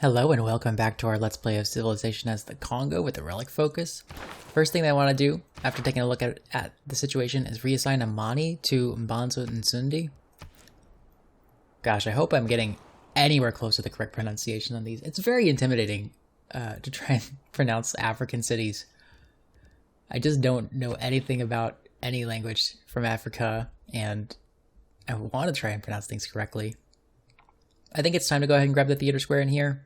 Hello and welcome back to our Let's Play of Civilization as the Kongo with a relic focus. First thing I want to do, after taking a look at the situation, is reassign Amani to Mbanzo Nsundi. Gosh, I hope I'm getting anywhere close to the correct pronunciation on these. It's very intimidating to try and pronounce African cities. I just don't know anything about any language from Africa, and I want to try and pronounce things correctly. I think it's time to go ahead and grab the theater square in here.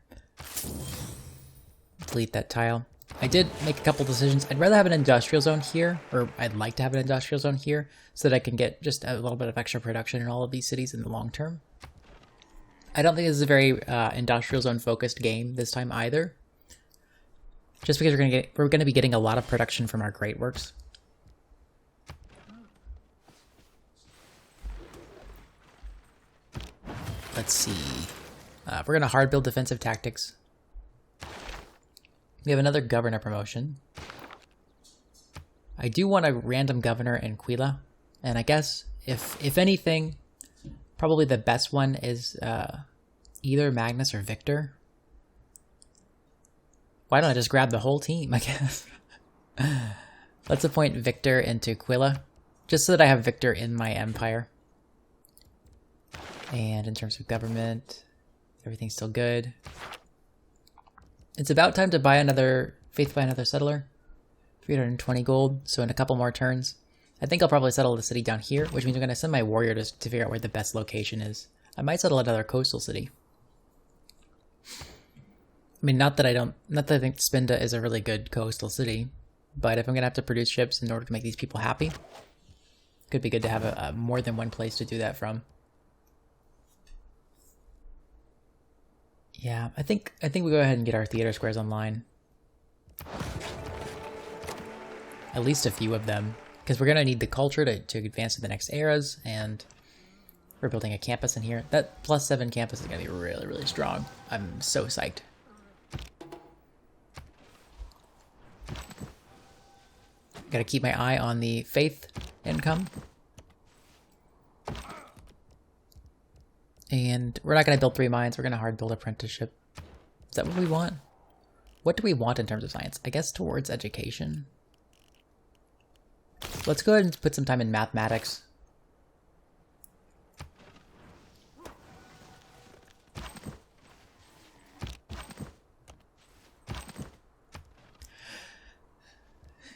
Delete that tile. I did make a couple decisions. I'd rather have an industrial zone here, or I'd like to have an industrial zone here, so that I can get just a little bit of extra production in all of these cities in the long term. I don't think this is a very industrial zone focused game this time either. Just because we're gonna be getting a lot of production from our great works. Let's see. We're going to hard build defensive tactics. We have another governor promotion. I do want a random governor in Quila. And I guess, if anything, probably the best one is either Magnus or Victor. Why don't I just grab the whole team, I guess? Let's appoint Victor into Quila, just so that I have Victor in my empire. And in terms of government, everything's still good. It's about time to buy another faith by another settler. 320 gold, so in a couple more turns. I think I'll probably settle the city down here, which means I'm going to send my warrior to figure out where the best location is. I might settle another coastal city. I mean, not that I think Spinda is a really good coastal city, but if I'm going to have to produce ships in order to make these people happy, it could be good to have a more than one place to do that from. Yeah, I think we go ahead and get our theater squares online. At least a few of them, because we're gonna need the culture to advance to the next eras, and we're building a campus in here. That +7 campus is gonna be really, really strong. I'm so psyched. Gotta keep my eye on the faith income. And we're not going to build 3 mines. We're going to hard build apprenticeship. Is that what we want? What do we want in terms of science? I guess towards education. Let's go ahead and put some time in mathematics.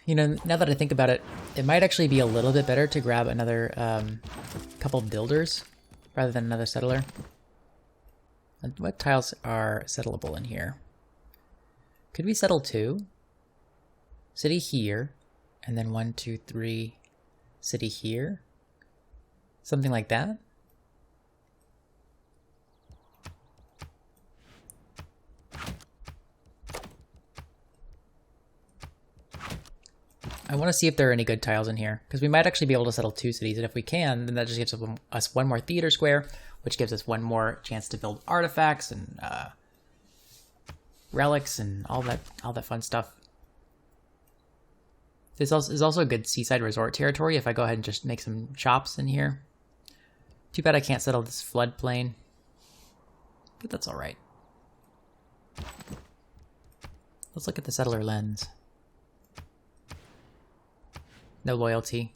You know, now that I think about it, it might actually be a little bit better to grab another couple builders rather than another settler. And what tiles are settleable in here? Could we settle 2? City here, and then 1, 2, 3, city here? Something like that? I want to see if there are any good tiles in here, because we might actually be able to settle 2 cities, and if we can, then that just gives us one more theater square, which gives us one more chance to build artifacts and relics and all that fun stuff. This is also a good seaside resort territory if I go ahead and just make some shops in here. Too bad I can't settle this floodplain, but that's all right. Let's look at the settler lens. No loyalty.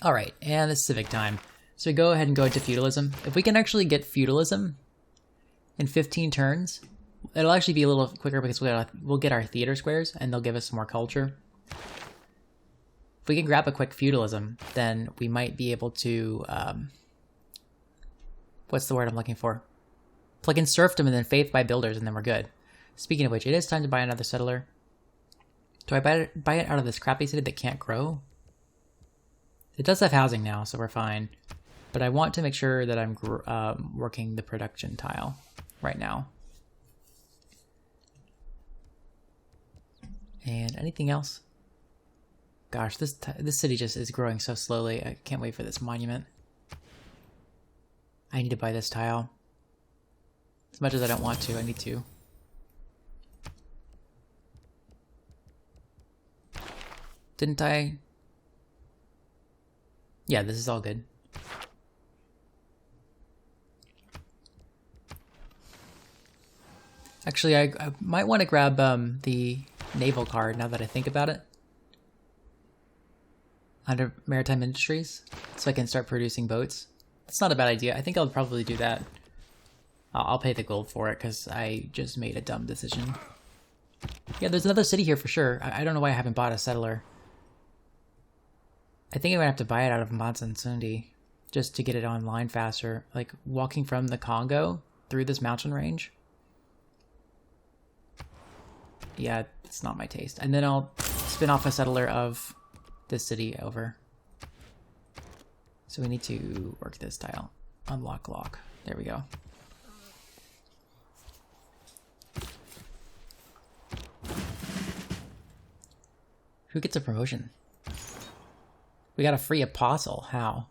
Alright, and it's civic time. So we go ahead and go into feudalism. If we can actually get feudalism in 15 turns, it'll actually be a little quicker because we'll get our theater squares and they'll give us some more culture. If we can grab a quick feudalism, then we might be able to... what's the word I'm looking for? Plug in serfdom and then faith by builders, and then we're good. Speaking of which, it is time to buy another settler. Do I buy it out of this crappy city that can't grow? It does have housing now, so we're fine. But I want to make sure that I'm working the production tile right now. And anything else? Gosh, this city just is growing so slowly. I can't wait for this monument. I need to buy this tile. As much as I don't want to, I need to. Didn't I? Yeah, this is all good. Actually, I might want to grab the naval card now that I think about it. Under maritime industries, so I can start producing boats. That's not a bad idea. I think I'll probably do that. I'll pay the gold for it because I just made a dumb decision. Yeah, there's another city here for sure. I don't know why I haven't bought a settler. I think I'm gonna have to buy it out of Monumentality just to get it online faster. Like walking from the Kongo through this mountain range. Yeah, it's not my taste. And then I'll spin off a settler of this city over. So we need to work this tile. Unlock lock. There we go. Who gets a promotion? We got a free apostle. How?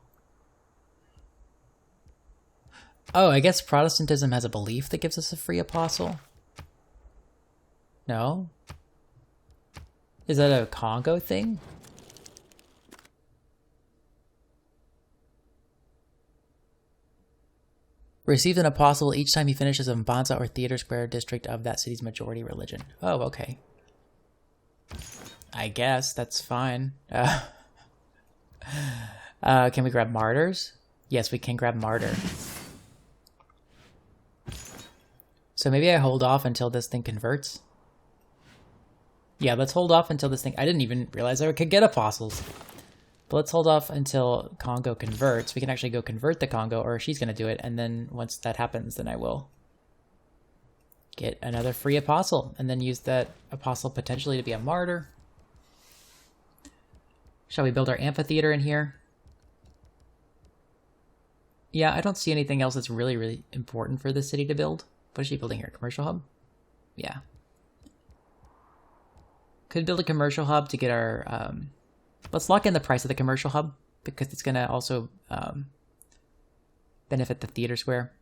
Oh, I guess Protestantism has a belief that gives us a free apostle? No? Is that a Kongo thing? Receives an apostle each time he finishes a Mbanza or theater square district of that city's majority religion. Oh, okay. I guess that's fine. Can we grab martyrs? Yes, we can grab martyr. So maybe I hold off until this thing converts. Yeah, let's hold off until this thing... I didn't even realize I could get apostles. But let's hold off until Kongo converts. We can actually go convert the Kongo, or she's going to do it. And then once that happens, then I will get another free apostle. And then use that apostle potentially to be a martyr. Shall we build our amphitheater in here? Yeah, I don't see anything else that's really, really important for this city to build. What is she building here? Commercial hub? Yeah. Could build a commercial hub to get our... let's lock in the price of the commercial hub, because it's going to also benefit the theater square.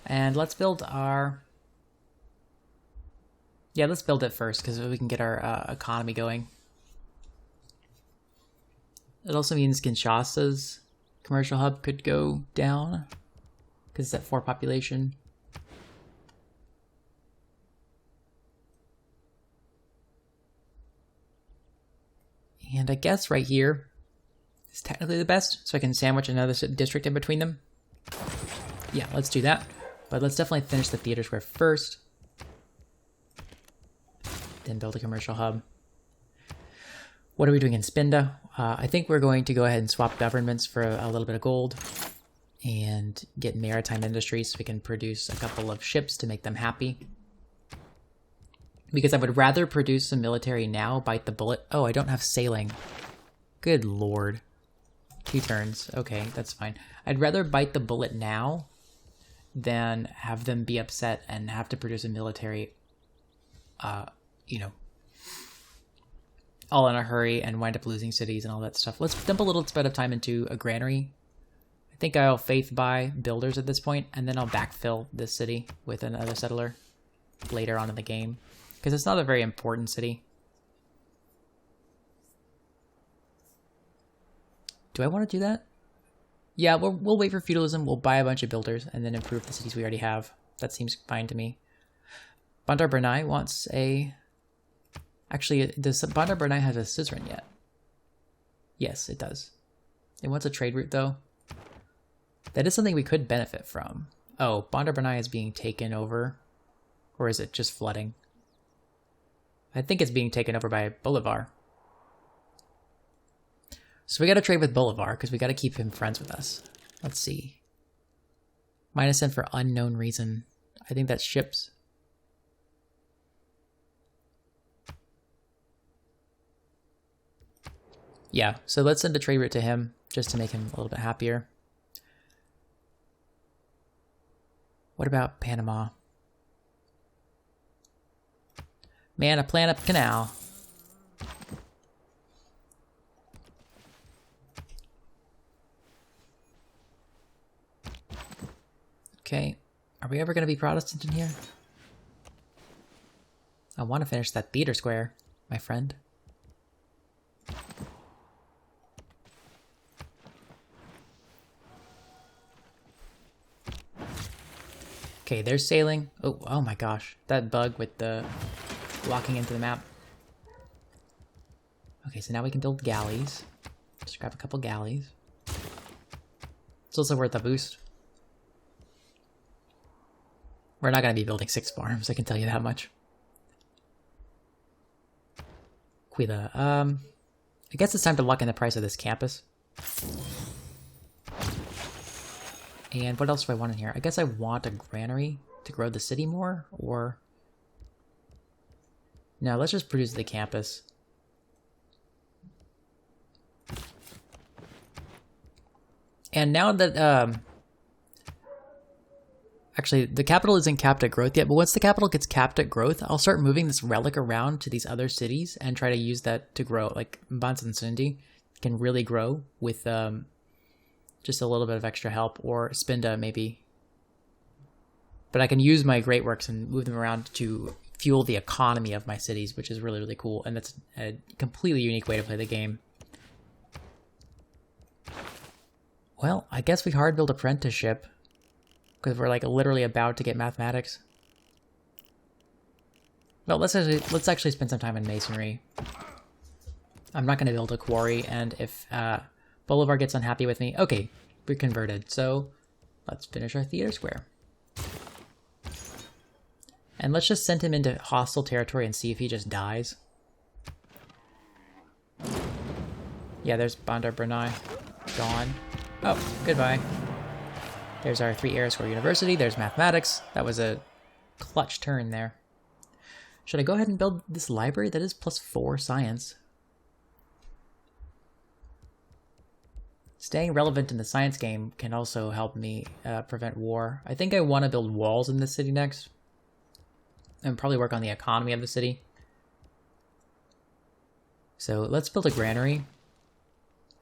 And let's build our... Yeah, let's build it first, because we can get our economy going. It also means Kinshasa's commercial hub could go down, because it's at 4 population. And I guess right here is technically the best, so I can sandwich another district in between them. Yeah, let's do that. But let's definitely finish the theater square first. Then build a commercial hub. What are we doing in Spinda? I think we're going to go ahead and swap governments for a little bit of gold. And get maritime industries so we can produce a couple of ships to make them happy. Because I would rather produce some military now, bite the bullet. Oh, I don't have sailing. Good lord. 2 turns. Okay, that's fine. I'd rather bite the bullet now than have them be upset and have to produce a military, you know, all in a hurry and wind up losing cities and all that stuff. Let's dump a little bit of time into a granary. I think I'll faith buy builders at this point, and then I'll backfill this city with another settler later on in the game. Because it's not a very important city. Do I want to do that? Yeah, we'll wait for feudalism. We'll buy a bunch of builders and then improve the cities we already have. That seems fine to me. Bandar Bernai wants a... Actually, does Bandar Bernai have a suzerain yet? Yes, it does. It wants a trade route, though. That is something we could benefit from. Oh, Bandar Bernai is being taken over. Or is it just flooding? I think it's being taken over by Bolivar. So we got to trade with Bolivar because we got to keep him friends with us. Let's see. Minus N for unknown reason. I think that's ships. Yeah, so let's send a trade route to him just to make him a little bit happier. What about Panama? Man, a plan up canal. Okay. Are we ever going to be Protestant in here? I want to finish that theater square, my friend. Okay, there's sailing. Oh my gosh. That bug with the locking into the map. Okay, so now we can build galleys. Just grab a couple galleys. It's also worth a boost. We're not going to be building 6 farms, I can tell you that much. Quila. I guess it's time to lock in the price of this campus. And what else do I want in here? I guess I want a granary to grow the city more, or... No, let's just produce the campus. And now that, actually, the capital isn't capped at growth yet, but once the capital gets capped at growth, I'll start moving this relic around to these other cities and try to use that to grow. Like, Mbanza can really grow with just a little bit of extra help, or Spinda maybe. But I can use my great works and move them around to fuel the economy of my cities, which is really, really cool. And that's a completely unique way to play the game. Well, I guess we hard build apprenticeship, because we're like literally about to get mathematics. Well, let's actually spend some time in masonry. I'm not going to build a quarry, and if Bolivar gets unhappy with me, okay, we're converted. So let's finish our theater square. And let's just send him into hostile territory and see if he just dies. Yeah, there's Bandar Brunei. Gone. Oh, goodbye. There's our 3 Era Square University. There's mathematics. That was a clutch turn there. Should I go ahead and build this library? That is +4 science. Staying relevant in the science game can also help me prevent war. I think I want to build walls in this city next. And probably work on the economy of the city. So let's build a granary.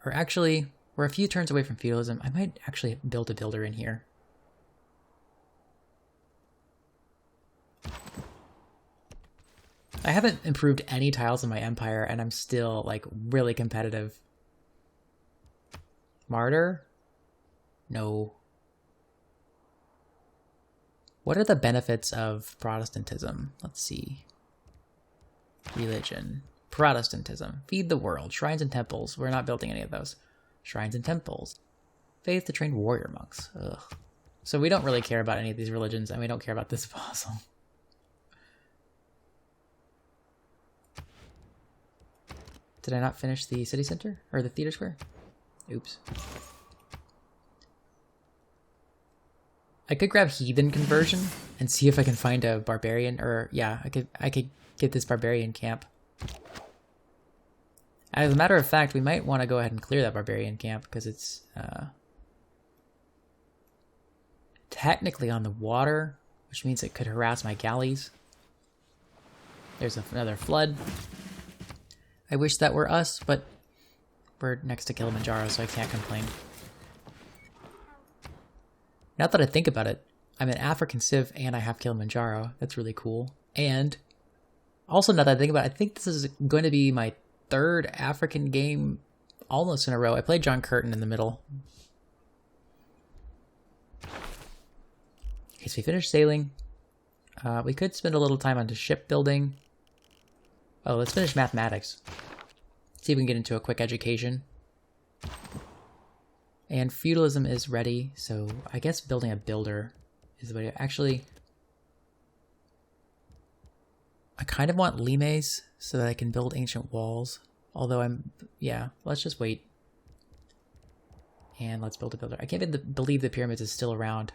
Or actually, we're a few turns away from feudalism. I might actually build a builder in here. I haven't improved any tiles in my empire, and I'm still, like, really competitive. Martyr? No. What are the benefits of Protestantism? Let's see. Religion. Protestantism. Feed the world. Shrines and temples. We're not building any of those. Shrines and temples. Faith to train warrior monks. Ugh. So we don't really care about any of these religions, and we don't care about this fossil. Did I not finish the city center? Or the theater square? Oops. I could grab heathen conversion and see if I can find a barbarian, or yeah, I could get this barbarian camp. As a matter of fact, we might want to go ahead and clear that barbarian camp because it's technically on the water, which means it could harass my galleys. There's another flood. I wish that were us, but we're next to Kilimanjaro, so I can't complain. Now that I think about it, I'm an African civ and I have Kilimanjaro. That's really cool. And also, now that I think about it, I think this is going to be my 3rd African game almost in a row. I played John Curtin in the middle. Okay, so we finished sailing. We could spend a little time on shipbuilding. Oh, let's finish mathematics. See if we can get into a quick education. And feudalism is ready, so I guess building a builder is the way to... Actually, I kind of want limes so that I can build ancient walls. Although yeah, let's just wait. And let's build a builder. I can't believe the pyramids is still around.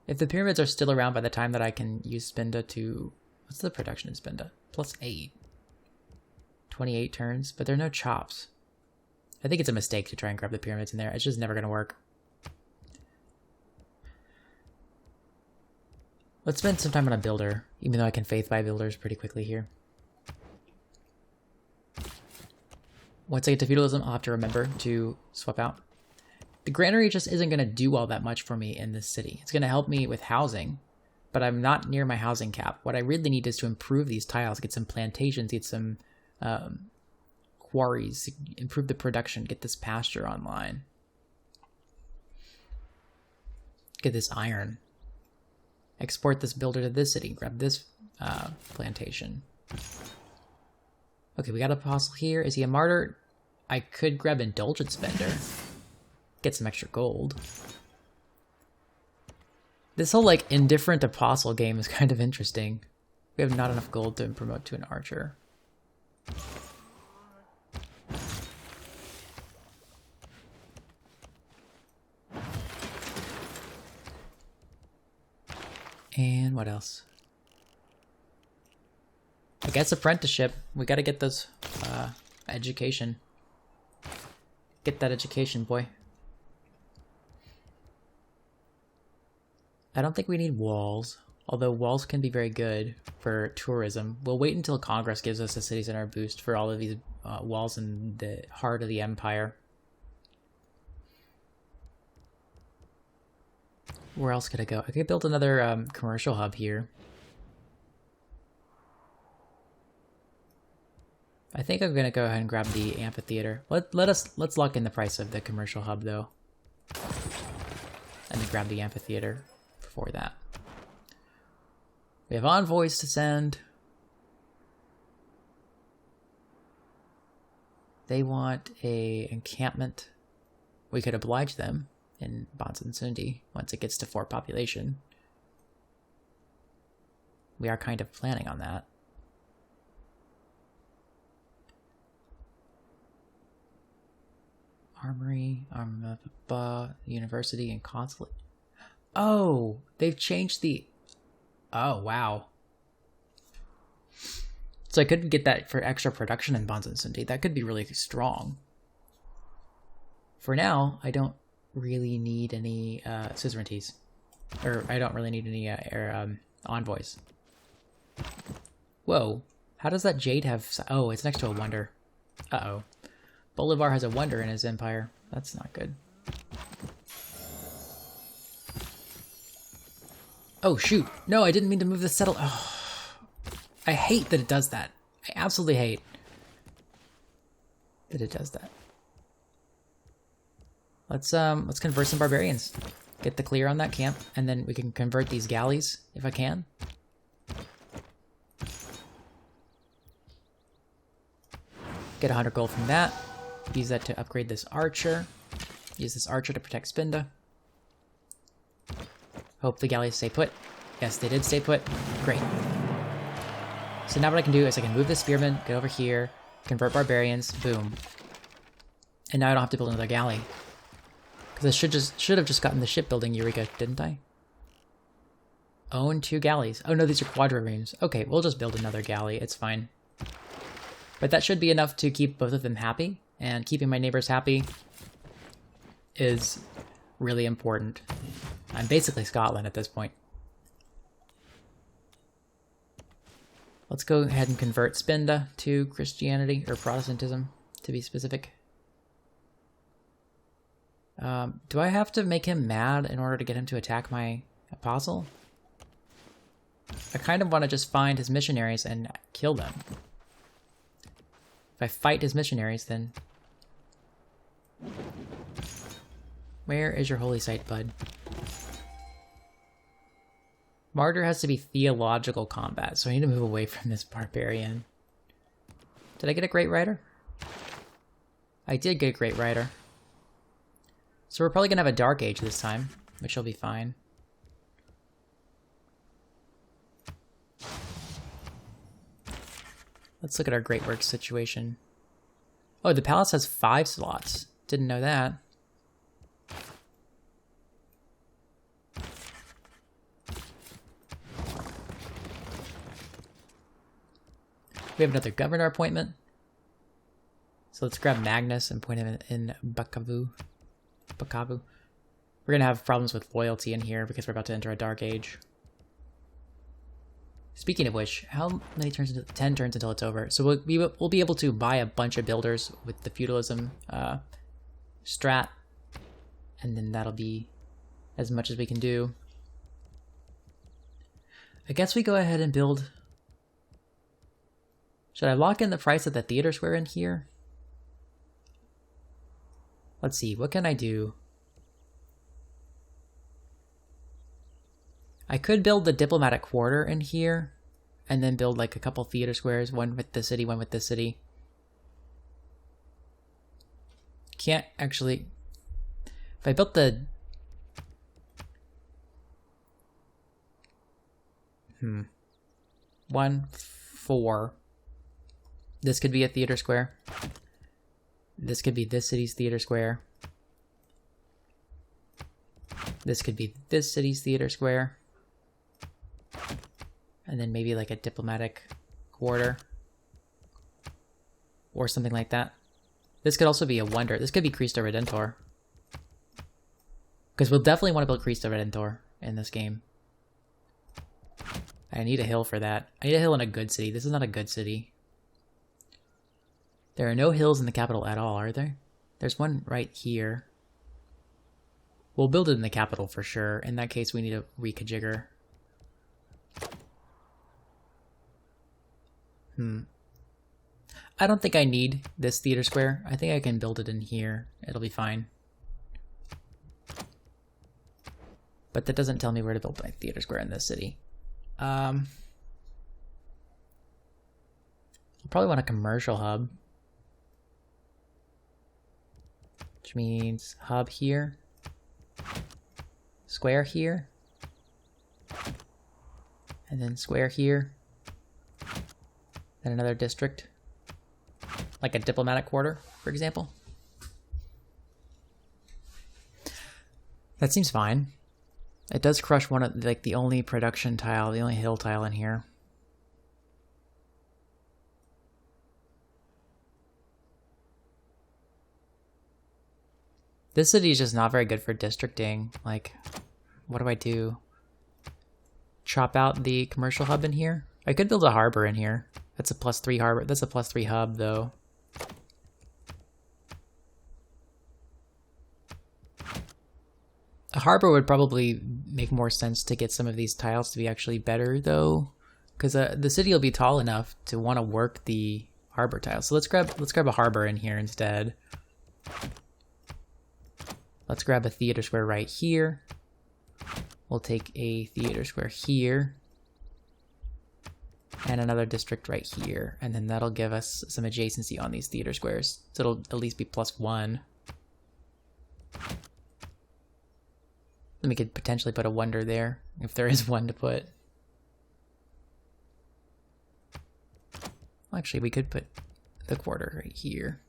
If the pyramids are still around by the time that I can use Spinda to... What's the production in Spinda? +8. 28 turns, but there are no chops. I think it's a mistake to try and grab the pyramids in there. It's just never going to work. Let's spend some time on a builder, even though I can faith buy builders pretty quickly here. Once I get to feudalism, I'll have to remember to swap out. The granary just isn't going to do all that much for me in this city. It's going to help me with housing, but I'm not near my housing cap. What I really need is to improve these tiles, get some plantations, get some... quarries, improve the production, get this pasture online. Get this iron. export this builder to this city, grab this plantation. Okay, we got an apostle here. Is he a martyr? I could grab indulgence vendor, get some extra gold. This whole like indifferent apostle game is kind of interesting. We have not enough gold to promote to an archer. And what else? I guess apprenticeship. We gotta get those education. Get that education, boy. I don't think we need walls, although walls can be very good for tourism. We'll wait until Congress gives us a city center boost for all of these walls in the heart of the empire. Where else could I go? I could build another commercial hub here. I think I'm gonna go ahead and grab the amphitheater. Let's lock in the price of the commercial hub though, and then grab the amphitheater before that. We have envoys to send. They want a encampment. We could oblige them in Monumentality once it gets to 4 population. We are kind of planning on that. Armory, university, and consulate. Oh, they've changed the... Oh, wow. So I could get that for extra production in Monumentality. That could be really strong. For now, I don't really need any suzerainties. Or I don't really need any envoys. Whoa. How does that jade have... Oh, it's next to a wonder. Uh-oh. Bolivar has a wonder in his empire. That's not good. Oh, shoot. No, I didn't mean to move the settle... Oh. I hate that it does that. I absolutely hate that it does that. Let's convert some barbarians. Get the clear on that camp, and then we can convert these galleys, if I can. Get 100 gold from that. Use that to upgrade this archer. Use this archer to protect Spinda. Hope the galleys stay put. Yes, they did stay put. Great. So now what I can do is I can move the spearmen, get over here, convert barbarians, boom. And now I don't have to build another galley. Because I should have just gotten the shipbuilding Eureka, didn't I? Own 2 galleys. Oh no, these are quadriremes. Okay, we'll just build another galley, it's fine. But that should be enough to keep both of them happy. And keeping my neighbors happy is really important. I'm basically Scotland at this point. Let's go ahead and convert Spinda to Christianity, or Protestantism, to be specific. Do I have to make him mad in order to get him to attack my apostle? I kind of want to just find his missionaries and kill them. If I fight his missionaries, then... Where is your holy site, bud? Martyr has to be theological combat, so I need to move away from this barbarian. Did I get a great rider? I did get a great rider. So we're probably going to have a dark age this time, which will be fine. Let's look at our great works situation. Oh, the palace has 5 slots. Didn't know that. We have another governor appointment. So let's grab Magnus and point him in Bukavu. We're going to have problems with loyalty in here because we're about to enter a dark age. Speaking of which, how many turns until 10 turns until it's over? So we'll be able to buy a bunch of builders with the feudalism strat, and then that'll be as much as we can do. I guess we go ahead and build. Should I lock in the price of the theater square in here? Let's see, what can I do? I could build the diplomatic quarter in here, and then build like a couple theater squares, one with the city, one with the city. Can't actually... If I built the... 1, 4. This could be a theater square. This could be this city's theater square. This could be this city's theater square. And then maybe like a diplomatic quarter. Or something like that. This could also be a wonder. This could be Cristo Redentor. Because we'll definitely want to build Cristo Redentor in this game. I need a hill for that. I need a hill in a good city. This is not a good city. There are no hills in the capital at all, are there? There's one right here. We'll build it in the capital for sure. In that case, we need a rekajigger. I don't think I need this theater square. I think I can build it in here. It'll be fine. But that doesn't tell me where to build my theater square in this city. I'll probably want a commercial hub. Which means hub here. Square here. And then square here. Then another district. Like a diplomatic quarter, for example. That seems fine. It does crush one of, like, the only production tile, the only hill tile in here. This city is just not very good for districting. Like, what do I do? Chop out the commercial hub in here? I could build a harbor in here. That's a +3 harbor. That's a +3 hub, though. A harbor would probably make more sense to get some of these tiles to be actually better, though, because the city will be tall enough to want to work the harbor tiles. So let's grab a harbor in here instead. Let's grab a theater square right here. We'll take a theater square here. And another district right here. And then that'll give us some adjacency on these theater squares. So it'll at least be +1. Then we could potentially put a wonder there, if there is one to put. Well, actually, we could put the quarter right here.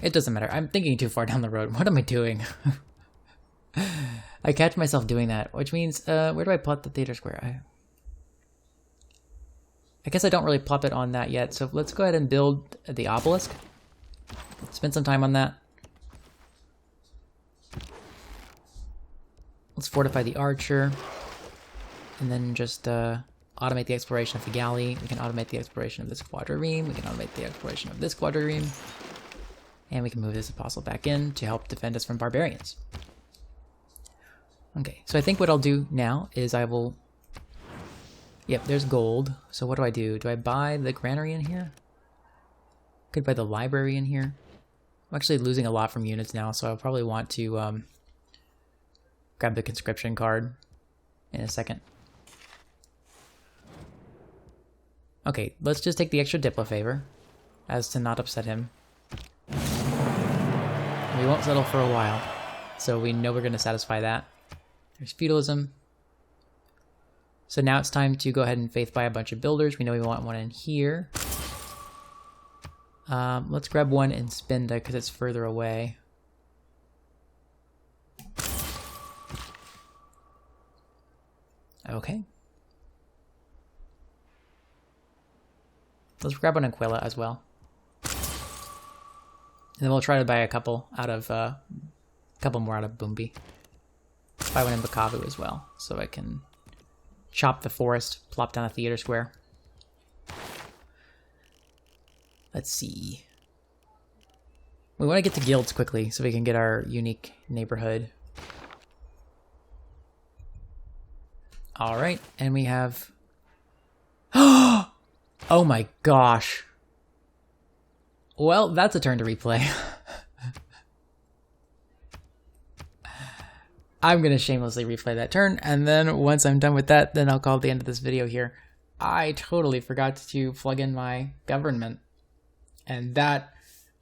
It doesn't matter. I'm thinking too far down the road. What am I doing? I catch myself doing that, which means, where do I plot the theater square? I guess I don't really plop it on that yet, so let's go ahead and build the obelisk. Spend some time on that. Let's fortify the archer, and then just automate the exploration of the galley. We can automate the exploration of this quadrireme. We can automate the exploration of this quadrireme. And we can move this apostle back in to help defend us from barbarians. Okay, so I think what I'll do now is I will... Yep, there's gold. So what do I do? Do I buy the granary in here? Could buy the library in here. I'm actually losing a lot from units now, so I'll probably want to grab the conscription card in a second. Okay, let's just take the extra Diplo favor, as to not upset him. We won't settle for a while, so we know we're going to satisfy that. There's feudalism. So now it's time to go ahead and faith buy a bunch of builders. We know we want one in here. Let's grab one in Spinda because it's further away. Okay. Let's grab one in Quilla as well. And then we'll try to buy a couple out of more out of Boombi. Buy one in Bukavu as well, so I can chop the forest, plop down a theater square. Let's see. We want to get to guilds quickly so we can get our unique neighborhood. Alright, and we have... Oh my gosh. Well, that's a turn to replay. I'm going to shamelessly replay that turn, and then once I'm done with that, then I'll call it the end of this video here. I totally forgot to plug in my government, and that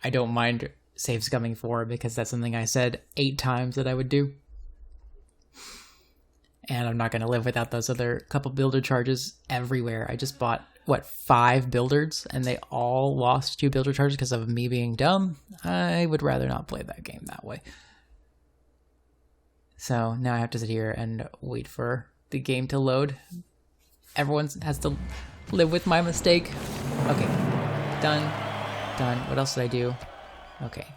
I don't mind save scumming for, because that's something I said 8 times that I would do. And I'm not going to live without those other couple builder charges everywhere. I just bought, what, 5 builders, and they all lost 2 builder charges because of me being dumb. I would rather not play that game that way. So now I have to sit here and wait for the game to load. Everyone has to live with my mistake. Okay, done. What else did I do? Okay.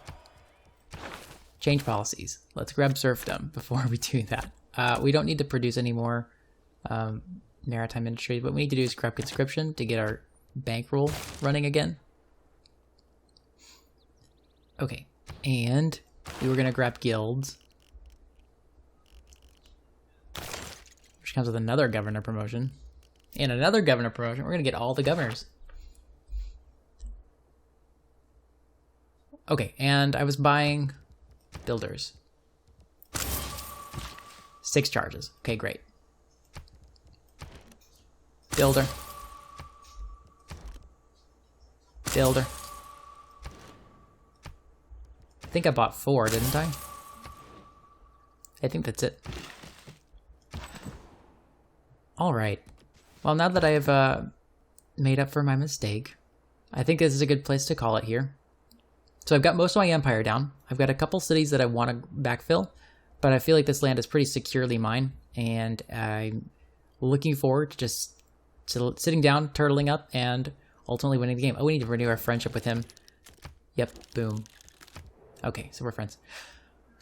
Change policies. Let's grab serfdom before we do that. We don't need to produce any more maritime industry. What we need to do is grab conscription to get our bankroll running again. Okay, and we were gonna grab guilds, which comes with another governor promotion and another governor promotion. We're gonna get all the governors. Okay, and I was buying builders. 6 charges. Okay, great. Builder. Builder. I think I bought 4, didn't I? I think that's it. Alright. Well, now that I've made up for my mistake, I think this is a good place to call it here. So I've got most of my empire down. I've got a couple cities that I want to backfill, but I feel like this land is pretty securely mine, and I'm looking forward to just sitting down, turtling up, and ultimately winning the game. Oh, we need to renew our friendship with him. Yep, boom. Okay, so we're friends.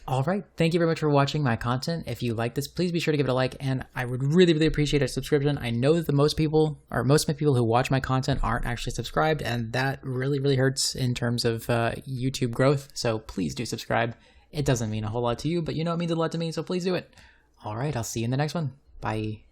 All right, thank you very much for watching my content. If you like this, please be sure to give it a like, and I would really, really appreciate a subscription. I know that most of my people who watch my content aren't actually subscribed, and that really, really hurts in terms of YouTube growth, so please do subscribe. It doesn't mean a whole lot to you, but you know it means a lot to me, so please do it. All right, I'll see you in the next one. Bye.